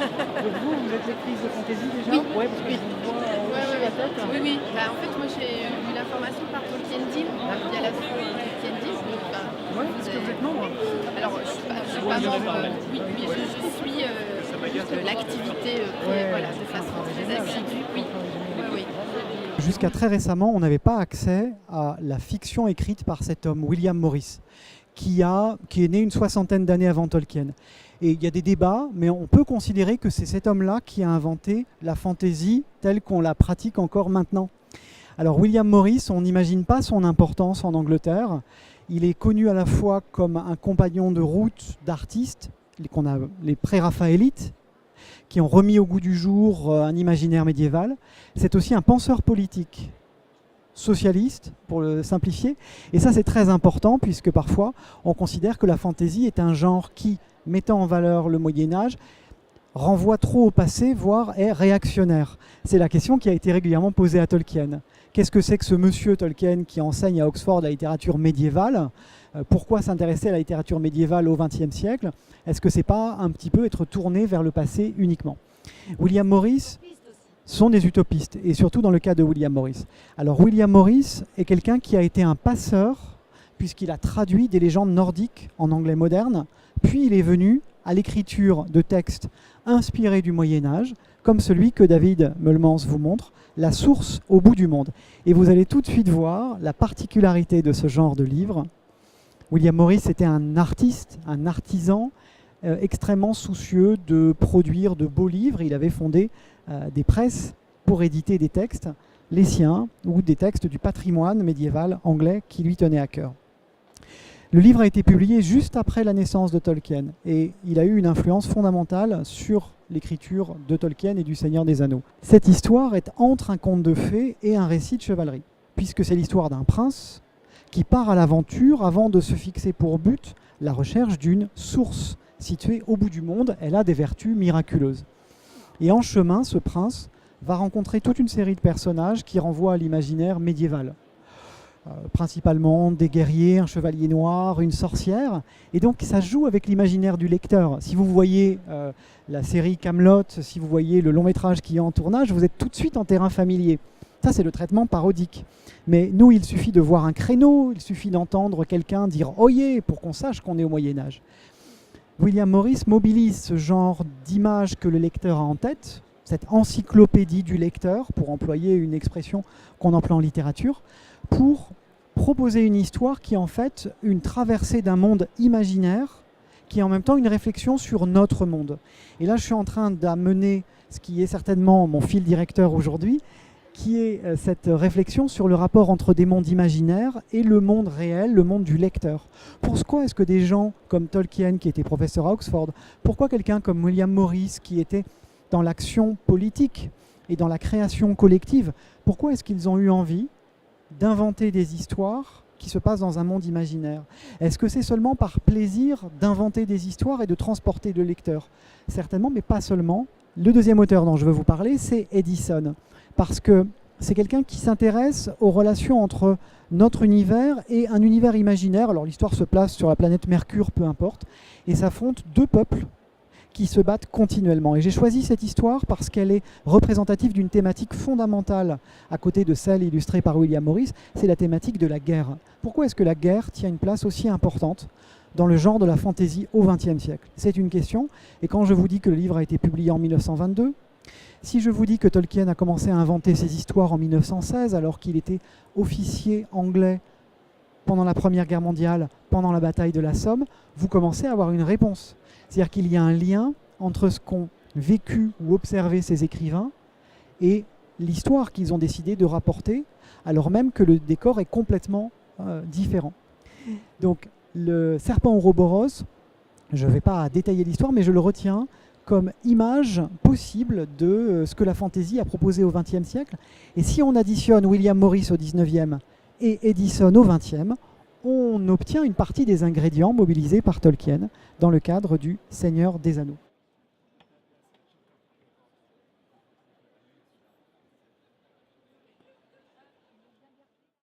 Donc vous êtes lectrice de fantasy déjà? Oui, Ouais, parce que oui. je vous vois Ouais, hocher ouais, la tête. oui, oui. Bah, en fait, moi, j'ai eu l'information par Tolkien Deal, via la Tolkien Deal. Donc, bah, Ouais, est-ce que vous êtes membre? alors, je suis pas membre, oui, mais je suis l'activité voilà, de façon très assidue. Oui, oui, oui. Jusqu'à très récemment, on n'avait pas accès à la fiction écrite par cet homme, William Morris, qui est né une soixantaine d'années avant Tolkien. Et il y a des débats, mais on peut considérer que c'est cet homme-là qui a inventé la fantasy telle qu'on la pratique encore maintenant. Alors William Morris, on n'imagine pas son importance en Angleterre. Il est connu à la fois comme un compagnon de route d'artistes, qu'on a les pré-raphaélites, qui ont remis au goût du jour un imaginaire médiéval. C'est aussi un penseur politique, socialiste, pour le simplifier. Et ça, c'est très important, puisque parfois, on considère que la fantaisie est un genre qui, mettant en valeur le Moyen-Âge, renvoie trop au passé, voire est réactionnaire. C'est la question qui a été régulièrement posée à Tolkien. Qu'est-ce que c'est que ce monsieur Tolkien qui enseigne à Oxford la littérature médiévale? Pourquoi s'intéresser à la littérature médiévale au XXe siècle? Est-ce que c'est pas un petit peu être tourné vers le passé uniquement? William Morris sont des utopistes, et surtout dans le cas de William Morris. Alors William Morris est quelqu'un qui a été un passeur, puisqu'il a traduit des légendes nordiques en anglais moderne, puis il est venu à l'écriture de textes inspirés du Moyen-Âge, comme celui que David Meulemans vous montre, La source au bout du monde. Et vous allez tout de suite voir la particularité de ce genre de livre. William Morris était un artiste, un artisan, extrêmement soucieux de produire de beaux livres. Il avait fondé des presses pour éditer des textes, les siens, ou des textes du patrimoine médiéval anglais qui lui tenaient à cœur. Le livre a été publié juste après la naissance de Tolkien et il a eu une influence fondamentale sur l'écriture de Tolkien et du Seigneur des Anneaux. Cette histoire est entre un conte de fées et un récit de chevalerie, puisque c'est l'histoire d'un prince qui part à l'aventure avant de se fixer pour but la recherche d'une source située au bout du monde. Elle a des vertus miraculeuses. Et en chemin, ce prince va rencontrer toute une série de personnages qui renvoient à l'imaginaire médiéval. Principalement des guerriers, un chevalier noir, une sorcière. Et donc ça joue avec l'imaginaire du lecteur. Si vous voyez la série Kaamelott, si vous voyez le long métrage qui est en tournage, vous êtes tout de suite en terrain familier. Ça, c'est le traitement parodique. Mais nous, il suffit de voir un créneau, il suffit d'entendre quelqu'un dire « Oyez » pour qu'on sache qu'on est au Moyen-Âge. William Morris mobilise ce genre d'image que le lecteur a en tête, cette encyclopédie du lecteur, pour employer une expression qu'on emploie en littérature, pour proposer une histoire qui est en fait une traversée d'un monde imaginaire, qui est en même temps une réflexion sur notre monde. Et là, je suis en train d'amener ce qui est certainement mon fil directeur aujourd'hui, qui est cette réflexion sur le rapport entre des mondes imaginaires et le monde réel, le monde du lecteur. Pourquoi est-ce que des gens comme Tolkien, qui était professeur à Oxford, pourquoi quelqu'un comme William Morris, qui était dans l'action politique et dans la création collective, pourquoi est-ce qu'ils ont eu envie d'inventer des histoires qui se passent dans un monde imaginaire? Est-ce que c'est seulement par plaisir d'inventer des histoires et de transporter le lecteur? Certainement, mais pas seulement. Le deuxième auteur dont je veux vous parler, c'est Edison, parce que c'est quelqu'un qui s'intéresse aux relations entre notre univers et un univers imaginaire. Alors l'histoire se place sur la planète Mercure, peu importe, et s'affrontent deux peuples qui se battent continuellement. Et j'ai choisi cette histoire parce qu'elle est représentative d'une thématique fondamentale à côté de celle illustrée par William Morris, c'est la thématique de la guerre. Pourquoi est-ce que la guerre tient une place aussi importante dans le genre de la fantaisie au XXe siècle? C'est une question, et quand je vous dis que le livre a été publié en 1922, si je vous dis que Tolkien a commencé à inventer ses histoires en 1916, alors qu'il était officier anglais pendant la Première Guerre mondiale, pendant la bataille de la Somme, vous commencez à avoir une réponse. C'est-à-dire qu'il y a un lien entre ce qu'ont vécu ou observé ces écrivains et l'histoire qu'ils ont décidé de rapporter, alors même que le décor est complètement différent. Donc, le serpent Ouroboros, je ne vais pas détailler l'histoire, mais je le retiens comme image possible de ce que la fantaisie a proposé au XXe siècle. Et si on additionne William Morris au XIXe et Edison au XXe, on obtient une partie des ingrédients mobilisés par Tolkien dans le cadre du Seigneur des Anneaux.